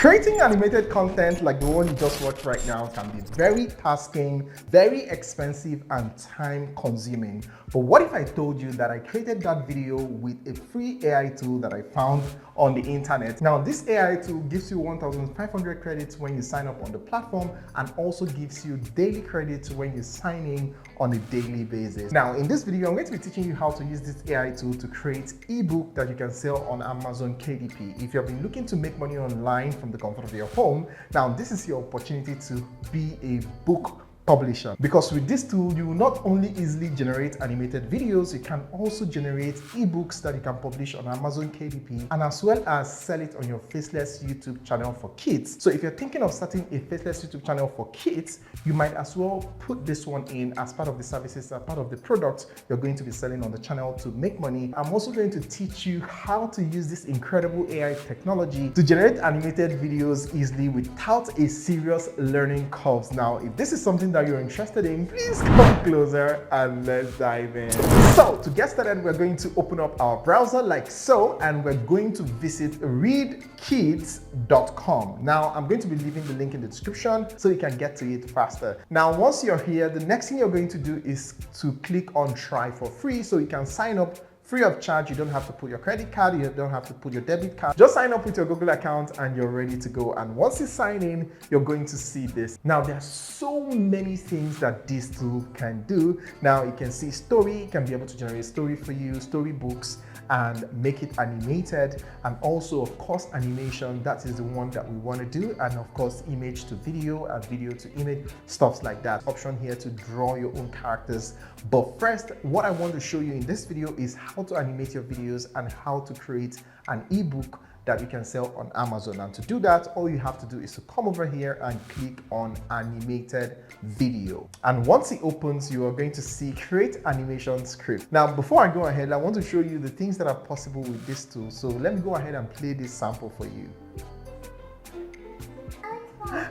Creating animated content like the one you just watched right now can be very tasking, very expensive, and time consuming. But what if I told you that I created that video with a free AI tool that I found on the internet? Now, this AI tool gives you 1,500 credits when you sign up on the platform and also gives you daily credits when you sign in on a daily basis. Now, in this video, I'm going to be teaching you how to use this AI tool to create ebook that you can sell on Amazon KDP. If you have been looking to make money online from the comfort of your home, now this is your opportunity to be a book publisher, because with this tool you will not only easily generate animated videos, you can also generate ebooks that you can publish on Amazon KDP and as well as sell it on your Faceless YouTube channel for kids. So if you're thinking of starting a Faceless YouTube channel for kids, you might as well put this one in as part of the services, as part of the products you're going to be selling on the channel to make money. I'm also going to teach you how to use this incredible AI technology to generate animated videos easily without a serious learning curve. Now, if this is something that you're interested in, please come closer and let's dive in. So to get started, we're going to open up our browser like so, and we're going to visit readkids.com. Now, I'm going to be leaving the link in the description so you can get to it faster. Now, once you're here, the next thing you're going to do is to click on try for free so you can sign up free of charge. You don't have to put your credit card, you don't have to put your debit card. Just sign up with your Google account and you're ready to go. And once you sign in, you're going to see this. Now, there are so many things that this tool can do. Now, you can see story, it can be able to generate story for you, storybooks, and make it animated, and also of course animation. That is the one that we want to do, and of course image to video and video to image, stuff like that. Option here to draw your own characters. But first, what I want to show you in this video is how to animate your videos and how to create an ebook that you can sell on Amazon. And to do that, all you have to do is to come over here and click on animated video. And once it opens, you are going to see create animation script. Now, before I go ahead, I want to show you the things that are possible with this tool. So let me go ahead and play this sample for you.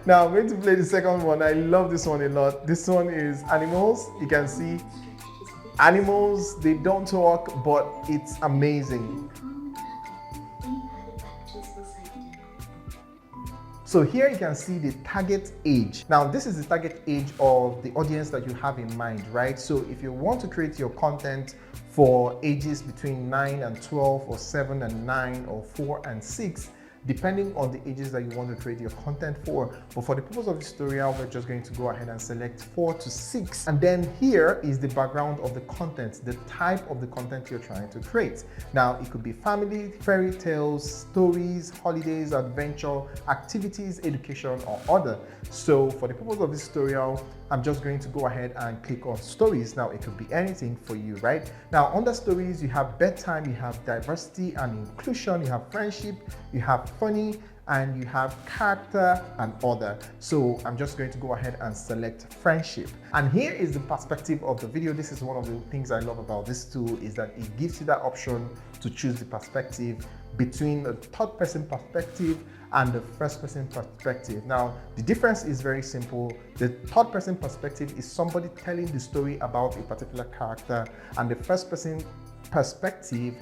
Now I'm going to play the second one. I love this one a lot. This one is animals. You can see animals, they don't talk, but it's amazing. So here you can see the target age. Now this is the target age of the audience that you have in mind, right? So if you want to create your content for ages between 9 and 12 or 7 and 9 or 4 and 6, depending on the ages that you want to create your content for. But for the purpose of this tutorial, we're just going to go ahead and select 4 to 6. And then here is the background of the content, the type of the content you're trying to create. Now, it could be family, fairy tales, stories, holidays, adventure, activities, education, or other. So for the purpose of this tutorial, I'm just going to go ahead and click on stories. Now, it could be anything for you, right? Now, under stories, you have bedtime, you have diversity and inclusion, you have friendship, you have funny, and you have character and other. So I'm just going to go ahead and select friendship. And here is the perspective of the video. This is one of the things I love about this tool, is that it gives you that option to choose the perspective between the third person perspective and the first person perspective. Now, the difference is very simple. The third person perspective is somebody telling the story about a particular character, and the first person perspective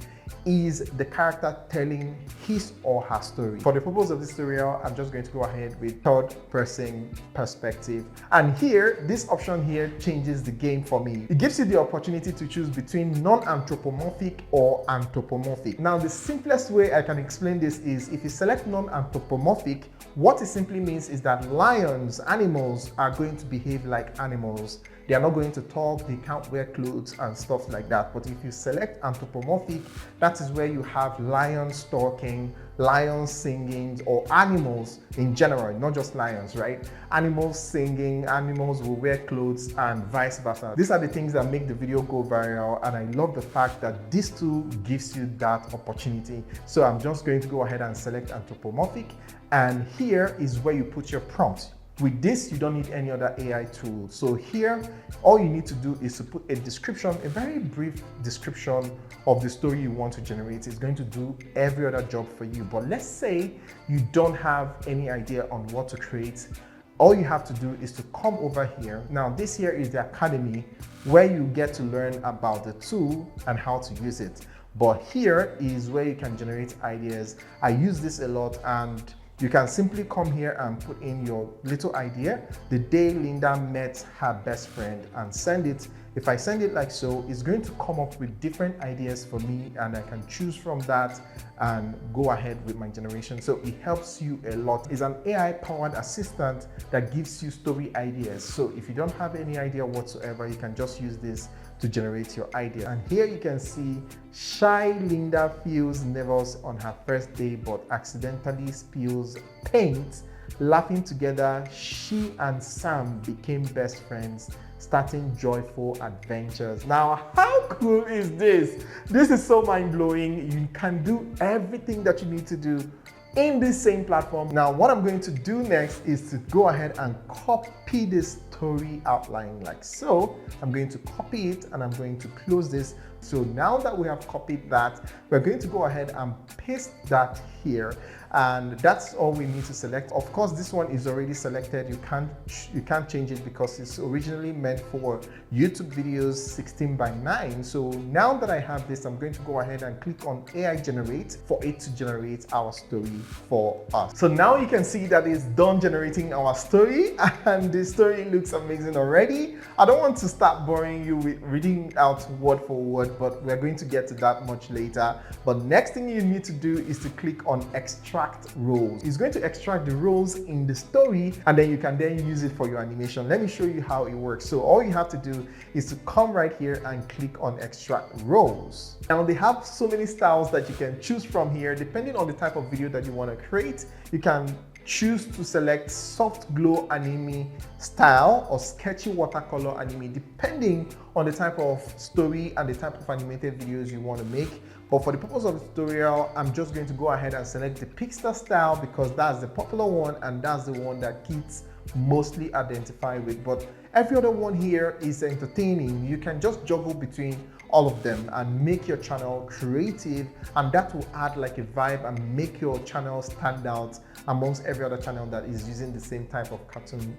is the character telling his or her story. For the purpose of this tutorial, I'm just going to go ahead with third person perspective. And here, this option here changes the game for me. It gives you the opportunity to choose between non-anthropomorphic or anthropomorphic. Now, the simplest way I can explain this is if you select non-anthropomorphic, what it simply means is that lions, animals, are going to behave like animals. They are not going to talk, they can't wear clothes and stuff like that. But if you select anthropomorphic, that is where you have lions talking, lions singing, or animals in general, not just lions, right? Animals singing, animals will wear clothes, and vice versa. These are the things that make the video go viral, and I love the fact that this tool gives you that opportunity. So I'm just going to go ahead and select anthropomorphic, and here is where you put your prompt. With this, you don't need any other AI tool. So here, all you need to do is to put a description, a very brief description of the story you want to generate. It's going to do every other job for you. But let's say you don't have any idea on what to create. All you have to do is to come over here. Now, this here is the Academy, where you get to learn about the tool and how to use it. But here is where you can generate ideas. I use this a lot, and You can simply come here and put in your little idea, the day Linda met her best friend, and send it. If I send it like so, it's going to come up with different ideas for me, and I can choose from that and go ahead with my generation. So it helps you a lot. It's an AI powered assistant that gives you story ideas. So if you don't have any idea whatsoever, you can just use this to generate your idea. And here you can see shy Linda feels nervous on her first day but accidentally spills paint. Laughing together, she and Sam became best friends, starting joyful adventures. Now, how cool is this? This is so mind-blowing. You can do everything that you need to do in this same platform. Now, what I'm going to do next is to go ahead and copy this story outline like so. I'm going to copy it and I'm going to close this. So now that we have copied that, we're going to go ahead and paste that here. And that's all we need to select. Of course, this one is already selected. You can't change it because it's originally meant for YouTube videos 16:9. So now that I have this, I'm going to go ahead and click on AI generate for it to generate our story for us. So now you can see that it's done generating our story, and the story looks amazing already. I don't want to start boring you with reading out word for word, but we're going to get to that much later. But next thing you need to do is to click on extract roles. It's going to extract the roles in the story, and then you can then use it for your animation. Let me show you how it works. So all you have to do is to come right here and click on extract roles. Now they have so many styles that you can choose from here. Depending on the type of video that you want to create, you can choose to select soft glow anime style or sketchy watercolor anime, depending on the type of story and the type of animated videos you want to make. But for the purpose of the tutorial, I'm just going to go ahead and select the pixel style because that's the popular one and that's the one that kids mostly identify with. But every other one here is entertaining. You can just juggle between all of them and make your channel creative, and that will add like a vibe and make your channel stand out amongst every other channel that is using the same type of cartoon.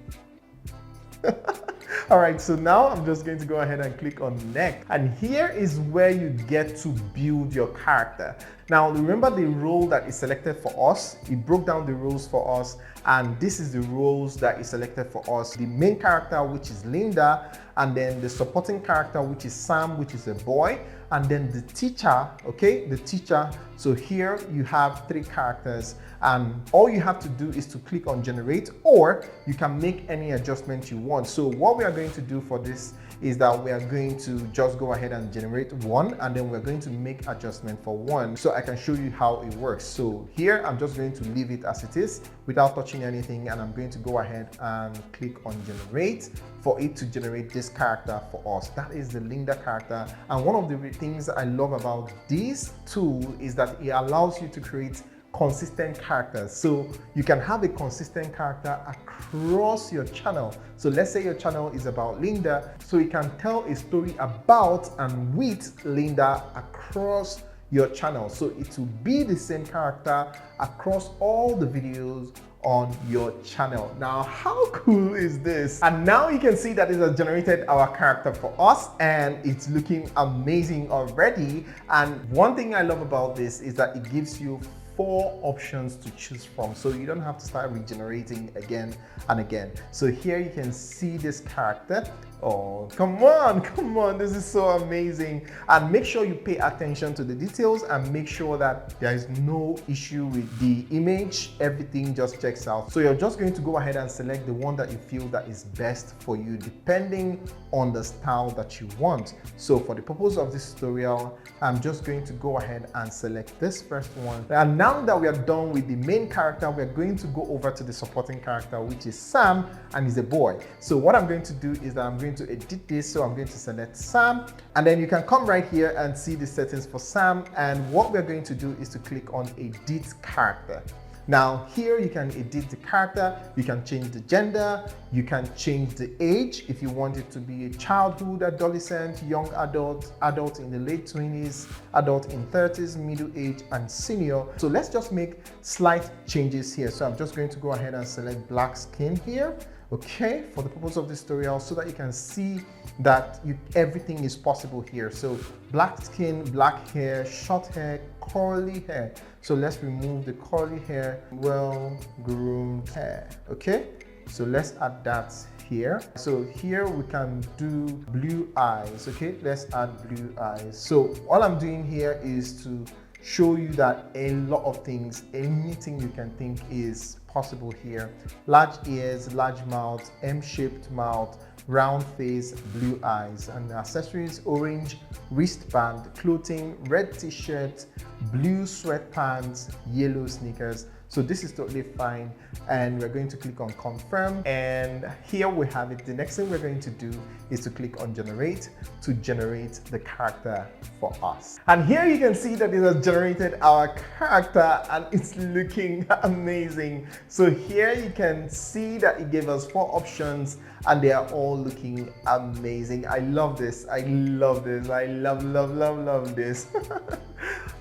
All right, so now I'm just going to go ahead and click on next, and here is where you get to build your character. Now remember the role that is selected for us. It broke down the roles for us, and this is the roles that is selected for us. The main character, which is Linda, and then the supporting character, which is Sam, which is a boy, and then the teacher, okay, the teacher. So here you have 3 characters, and all you have to do is to click on generate, or you can make any adjustment you want. So what we are going to do for this is that we are going to just go ahead and generate one, and then we're going to make adjustment for one, so I can show you how it works. So here I'm just going to leave it as it is without touching anything, and I'm going to go ahead and click on generate for it to generate this character for us. That is the Linda character, and one of the things I love about this tool is that it allows you to create consistent characters. So you can have a consistent character across your channel. So let's say your channel is about Linda, so you can tell a story about and with Linda across your channel. So it will be the same character across all the videos on your channel. Now, how cool is this? And now you can see that it has generated our character for us, and it's looking amazing already. And one thing I love about this is that it gives you 4 options to choose from, so you don't have to start regenerating again and again. So here you can see this character. Oh, come on, this is so amazing. And make sure you pay attention to the details and make sure that there is no issue with the image. Everything just checks out. So you're just going to go ahead and select the one that you feel that is best for you, depending on the style that you want. So for the purpose of this tutorial, I'm just going to go ahead and select this first one. And now that we are done with the main character, we're going to go over to the supporting character, which is Sam, and he's a boy. So what I'm going to do is that I'm going to edit this. So I'm going to select Sam, and then you can come right here and see the settings for Sam. And what we're going to do is to click on edit character. Now here you can edit the character, you can change the gender, you can change the age if you want it to be a childhood, adolescent, young adult, adult in the late 20s, adult in 30s, middle age, and senior. So let's just make slight changes here. So I'm just going to go ahead and select black skin here, okay, for the purpose of this tutorial, so that you can see that everything is possible here. So black skin, black hair, short hair, curly hair. So let's remove the curly hair, well-groomed hair, okay? So let's add that here. So here we can do blue eyes, okay? Let's add blue eyes. So all I'm doing here is to show you that a lot of things, anything you can think is possible here. Large ears, large mouth, M-shaped mouth, round face, blue eyes, and accessories: orange wristband, clothing, red t-shirt, blue sweatpants, yellow sneakers. So this is totally fine, and we're going to click on confirm, and here we have it. The next thing we're going to do is to click on generate to generate the character for us. And here you can see that it has generated our character and it's looking amazing. So here you can see that it gave us 4 options and they are all looking amazing. I love this. I love this. I love this.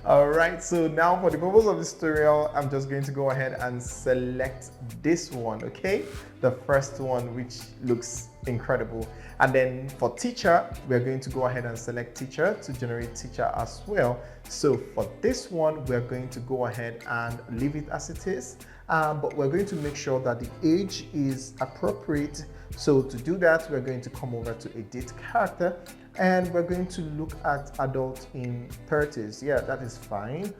All right, so now for the purpose of this tutorial, I'm just going to go ahead and select this one, okay? The first one, which looks incredible. And then for teacher, we're going to go ahead and select teacher to generate teacher as well. So for this one, we're going to go ahead and leave it as it is, but we're going to make sure that the age is appropriate. So to do that, we're going to come over to edit character, and we're going to look at adult in 30s. Yeah, that is fine.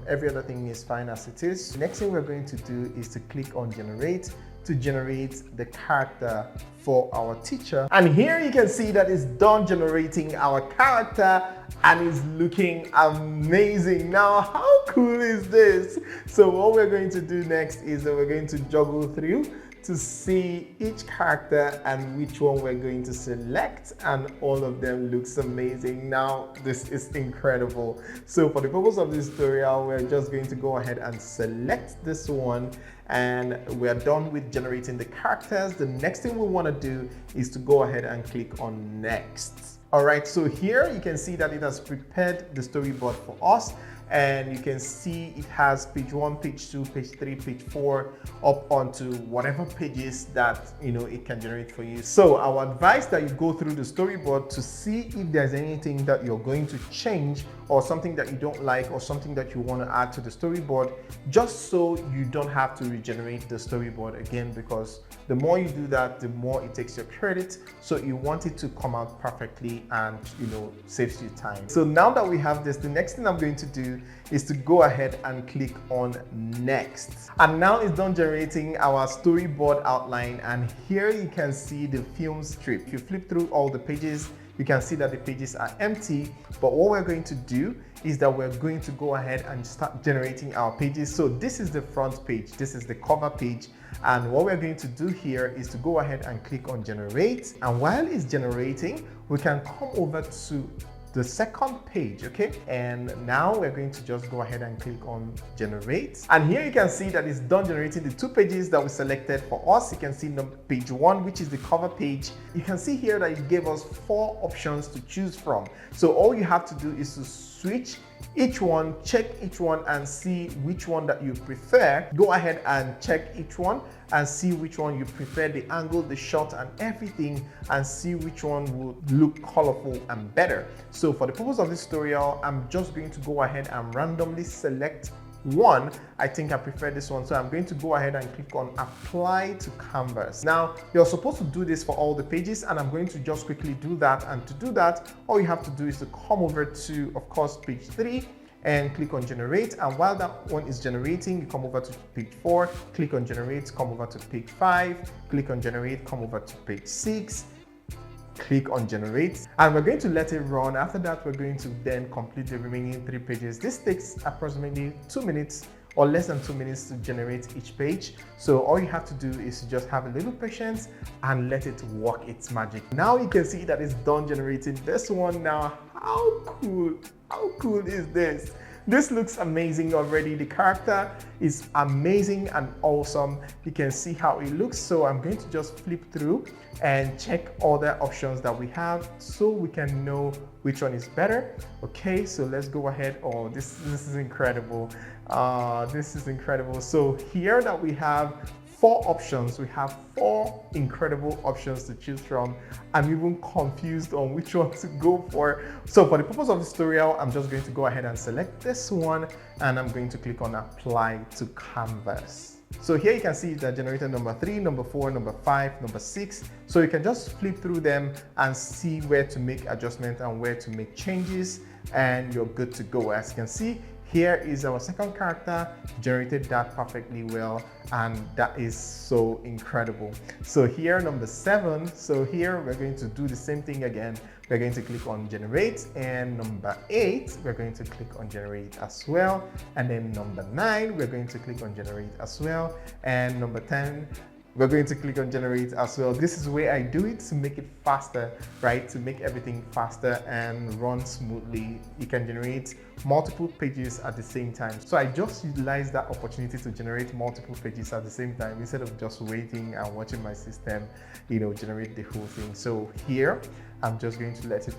Every other thing is fine as it is. The next thing we're going to do is to click on generate to generate the character for our teacher. And here you can see that it's done generating our character and it's looking amazing. Now, how cool is this? So what we're going to do next is that we're going to juggle through to see each character and which one we're going to select, and all of them looks amazing. Now this is incredible. So for the purpose of this tutorial, we're just going to go ahead and select this one, and we're done with generating the characters. The next thing we want to do is to go ahead and click on next. All right, so here you can see that it has prepared the storyboard for us, and you can see it has page 1, page 2, page 3, page 4 up onto whatever pages that it can generate for you. So our advice that you go through the storyboard to see if there's anything that you're going to change, or something that you don't like, or something that you want to add to the storyboard, just so you don't have to regenerate the storyboard again, because the more you do that, the more it takes your credit. So you want it to come out perfectly and saves you time. So now that we have this, the next thing I'm going to do is to go ahead and click on next. And now it's done generating our storyboard outline, and here you can see the film strip. If you flip through all the pages, you can see that the pages are empty, but what we're going to do is that we're going to go ahead and start generating our pages. So this is the front page, this is the cover page, and what we're going to do here is to go ahead and click on generate, and while it's generating, we can come over to the second page, okay? And now we're going to just go ahead and click on generate. And here you can see that it's done generating the 2 pages that we selected for us. You can see page 1, which is the cover page. You can see here that it gave us 4 options to choose from. So all you have to do is to switch each one, check each one, and see which one that you prefer. Go ahead and check each one and see which one you prefer, the angle, the shot, and everything, and see which one would look colorful and better. So for the purpose of this tutorial, I'm just going to go ahead and randomly select one. I think I prefer this one, so I'm going to go ahead and click on apply to canvas. Now you're supposed to do this for all the pages, and I'm going to just quickly do that. And to do that, all you have to do is to come over to, of course, page 3 and click on generate, and while that one is generating, you come over to page 4, click on generate, come over to page 5, click on generate, come over to page 6, click on generate, and we're going to let it run. After that, we're going to then complete the remaining 3 pages. This takes approximately 2 minutes or less than 2 minutes to generate each page. So all you have to do is to just have a little patience and let it work its magic. Now you can see that it's done generating this one. Now how cool is this? This looks amazing already. The character is amazing and awesome. You can see how it looks. So I'm going to just flip through and check all the options that we have so we can know which one is better. Okay, so let's go ahead. Oh, this is incredible. This is incredible. So here that we have 4 options. We have 4 incredible options to choose from. I'm even confused on which one to go for. So for the purpose of this tutorial, I'm just going to go ahead and select this one, and I'm going to click on apply to canvas. So here you can see that generated number 3, number 4, number 5, number 6. So you can just flip through them and see where to make adjustments and where to make changes, and you're good to go. As you can see, here is our second character, generated that perfectly well, and that is so incredible. So here, number 7, so here we're going to do the same thing again. We're going to click on generate, and number 8, we're going to click on generate as well. And then number 9, we're going to click on generate as well. And number 10, we're going to click on generate as well. This is where I do it to make it faster, right? To make everything faster and run smoothly. You can generate multiple pages at the same time. So I just utilize that opportunity to generate multiple pages at the same time instead of just waiting and watching my system, generate the whole thing. So here, I'm just going to let it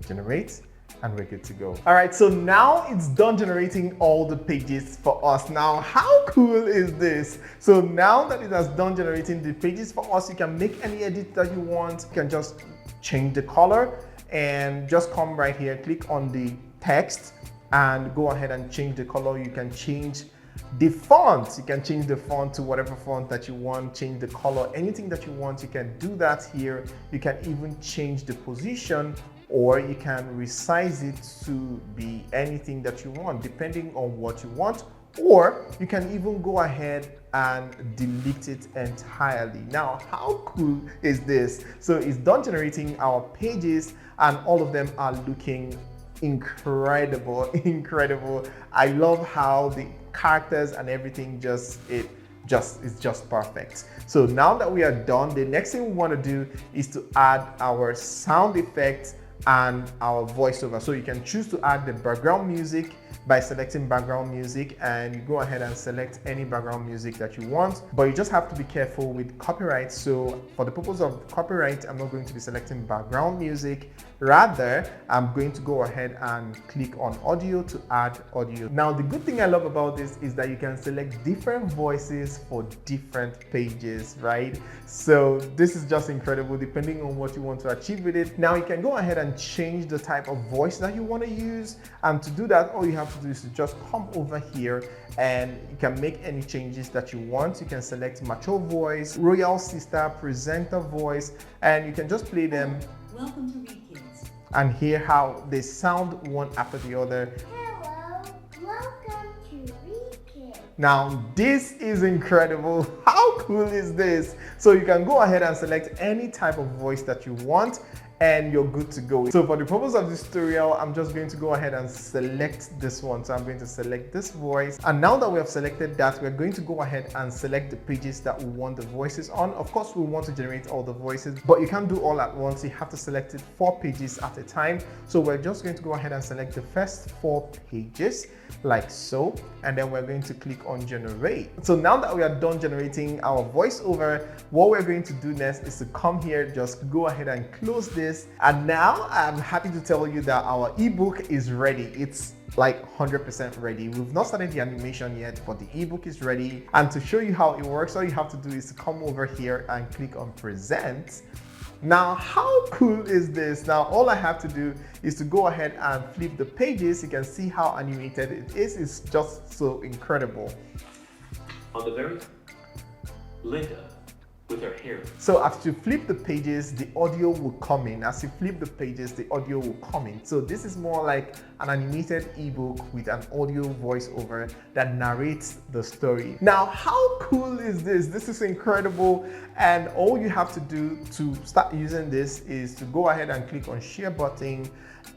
generate, and we're good to go. All right, so now it's done generating all the pages for us. Now, how cool is this? So now that it has done generating the pages for us, you can make any edit that you want. You can just change the color and just come right here, click on the text and go ahead and change the color. You can change the font. You can change the font to whatever font that you want, change the color, anything that you want. You can do that here. You can even change the position, or you can resize it to be anything that you want, depending on what you want, or you can even go ahead and delete it entirely. Now, how cool is this? So it's done generating our pages, and all of them are looking incredible. I love how the characters and everything is just perfect. So now that we are done, the next thing we want to do is to add our sound effects and our voiceover. So you can choose to add the background music by selecting background music, and you go ahead and select any background music that you want, but you just have to be careful with copyright. So for the purpose of copyright, I'm not going to be selecting background music. Rather, I'm going to go ahead and click on audio to add audio. Now, the good thing I love about this is that you can select different voices for different pages, right? So this is just incredible depending on what you want to achieve with it. Now you can go ahead and change the type of voice that you want to use, and to do that, all you have to do is to just come over here and you can make any changes that you want. You can select mature voice, royal sister, presenter voice, and you can just play them. Welcome to Read Kids. And hear how they sound one after the other. Hello, welcome to Read Kids. Now, this is incredible. How cool is this? So you can go ahead and select any type of voice that you want, and you're good to go. So for the purpose of this tutorial, I'm just going to go ahead and select this one. So I'm going to select this voice. And now that we have selected that, we're going to go ahead and select the pages that we want the voices on. Of course, we want to generate all the voices, but you can't do all at once. You have to select it 4 pages at a time. So we're just going to go ahead and select the first 4 pages like so, and then we're going to click on generate. So now that we are done generating our voiceover, what we're going to do next is to come here, just go ahead and close this. And now I'm happy to tell you that our ebook is ready. It's like 100% ready. We've not started the animation yet, but the ebook is ready. And to show you how it works, all you have to do is to come over here and click on present. Now, how cool is this? Now, all I have to do is to go ahead and flip the pages. You can see how animated it is. It's just so incredible. On the very Linda with her hair. So as you flip the pages, the audio will come in. As you flip the pages, the audio will come in. So this is more like an animated ebook with an audio voiceover that narrates the story. Now, how cool is this? This is incredible. And all you have to do to start using this is to go ahead and click on share button,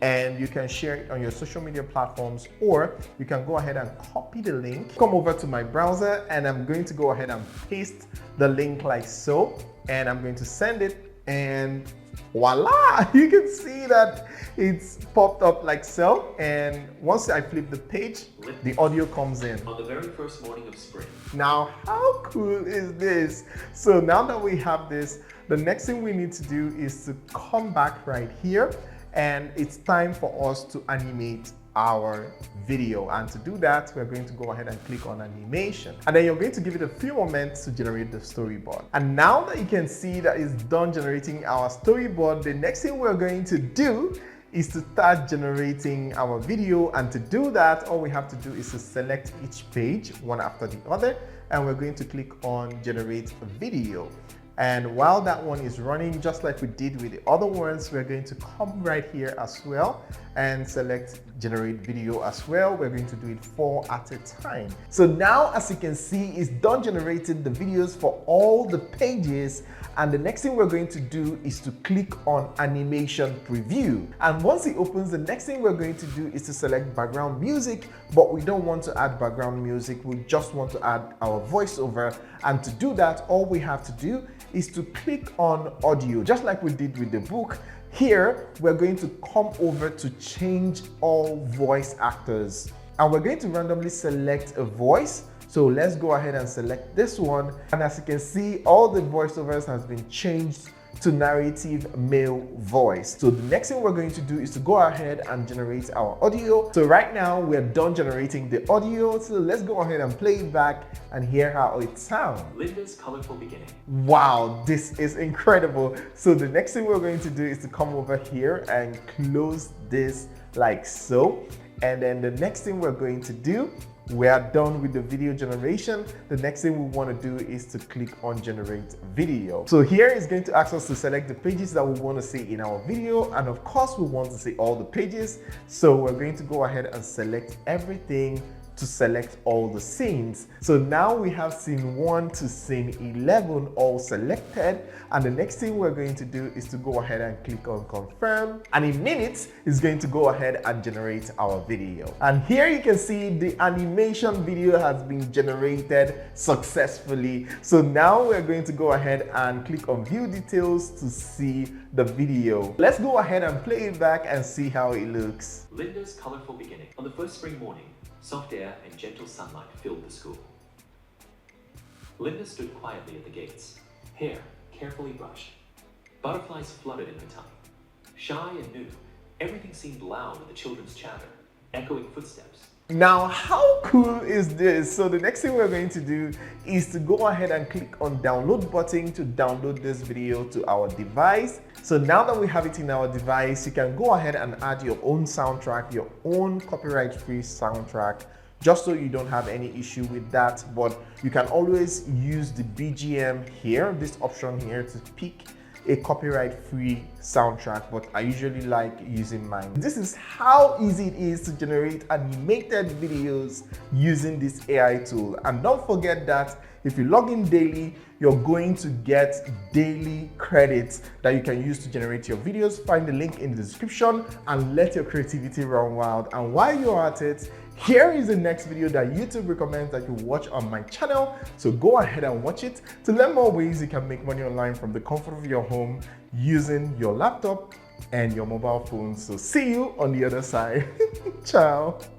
and you can share it on your social media platforms, or you can go ahead and copy the link, come over to my browser, and I'm going to go ahead and paste the link like so, and I'm going to send it, and voila, you can see that it's popped up like so. And once I flip the page, the audio comes in. On the very first morning of spring. Now, how cool is this? So now that we have this, the next thing we need to do is to come back right here, and it's time for us to animate our video. And to do that, we're going to go ahead and click on animation, and then you're going to give it a few moments to generate the storyboard. And now that you can see that it's done generating our storyboard, the next thing we're going to do is to start generating our video. And to do that, all we have to do is to select each page one after the other, and we're going to click on generate video. And while that one is running, just like we did with the other ones, we're going to come right here as well and select generate video as well. We're going to do it 4 at a time. So now, as you can see, it's done generating the videos for all the pages. And the next thing we're going to do is to click on animation preview. And once it opens, the next thing we're going to do is to select background music, but we don't want to add background music. We just want to add our voiceover. And to do that, all we have to do is to click on audio, just like we did with the book. Here, we're going to come over to change all voice actors, and we're going to randomly select a voice. So let's go ahead and select this one. And as you can see, all the voiceovers has been changed to narrative male voice. So the next thing we're going to do is to go ahead and generate our audio. So right now we're done generating the audio. So let's go ahead and play it back and hear how it sounds. Linda's colorful beginning. Wow, this is incredible. So the next thing we're going to do is to come over here and close this like so. And then the next thing we're going to do, we are done with the video generation. The next thing we want to do is to click on generate video. So here is going to ask us to select the pages that we want to see in our video, and of course we want to see all the pages. So we're going to go ahead and select everything to select all the scenes. So now we have scene 1 to scene 11 all selected, and the next thing we're going to do is to go ahead and click on confirm, and in minutes it's going to go ahead and generate our video. And here you can see the animation video has been generated successfully. So now we're going to go ahead and click on view details to see the video. Let's go ahead and play it back and see how it looks. Linda's colorful beginning. On the first spring morning, soft air and gentle sunlight filled the school. Linda stood quietly at the gates, hair carefully brushed. Butterflies fluttered in her tummy. Shy and new, everything seemed loud with the children's chatter, echoing footsteps. Now, how cool is this? So the next thing we're going to do is to go ahead and click on download button to download this video to our device. So now that we have it in our device, you can go ahead and add your own soundtrack, your own copyright-free soundtrack, just so you don't have any issue with that. But you can always use the BGM here, this option here, to pick a copyright-free soundtrack, but I usually like using mine. This is how easy it is to generate animated videos using this AI tool. And don't forget that if you log in daily, you're going to get daily credits that you can use to generate your videos. Find the link in the description and let your creativity run wild. And while you're at it, here is the next video that YouTube recommends that you watch on my channel. So go ahead and watch it to learn more ways you can make money online from the comfort of your home using your laptop and your mobile phone. So see you on the other side. Ciao.